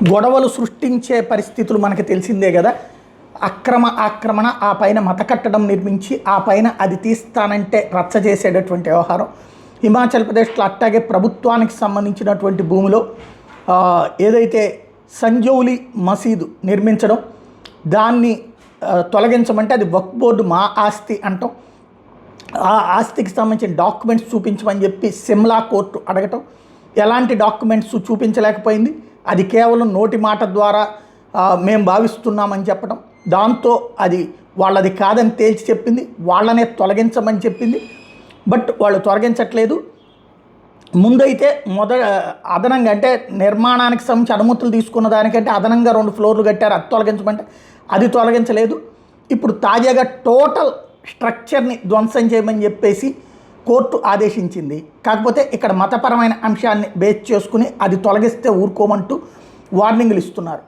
గొడవలు సృష్టించే పరిస్థితులు మనకి తెలిసిందే కదా. ఆక్రమణ, ఆ పైన మత కట్టడం నిర్మించి ఆ పైన అది తీస్తానంటే రచ్చ చేసేటటువంటి వ్యవహారం. హిమాచల్ ప్రదేశ్లో అట్టాగే ప్రభుత్వానికి సంబంధించినటువంటి భూమిలో ఏదైతే సంజౌలి మసీదు నిర్మించడం, దాన్ని తొలగించమంటే అది వక్ఫ్ బోర్డు మా ఆస్తి అంటాం. ఆ ఆస్తికి సంబంధించిన డాక్యుమెంట్స్ చూపించమని చెప్పి సిమ్లా కోర్టు అడగటం, ఎలాంటి డాక్యుమెంట్స్ చూపించలేకపోయింది. అది కేవలం నోటి మాట ద్వారా మేము భావిస్తున్నామని చెప్పడం, దాంతో అది వాళ్ళది కాదని తేల్చి చెప్పింది. వాళ్ళనే తొలగించమని చెప్పింది, బట్ వాళ్ళు తొలగించట్లేదు. ముందైతే అదనంగా అంటే నిర్మాణానికి సంబంధించి అనుమతులు తీసుకున్న దానికంటే అదనంగా 2 ఫ్లోర్లు కట్టారు, అది తొలగించమంటే అది తొలగించలేదు. ఇప్పుడు తాజాగా టోటల్ స్ట్రక్చర్ని ధ్వంసం చేయమని చెప్పేసి కోర్టు ఆదేశించింది. కాకపోతే ఇక్కడ మతపరమైన అంశాన్ని బేస్ చేసుకుని అది తొలగిస్తే ఊరుకోమంటూ వార్నింగ్లు ఇస్తున్నారు.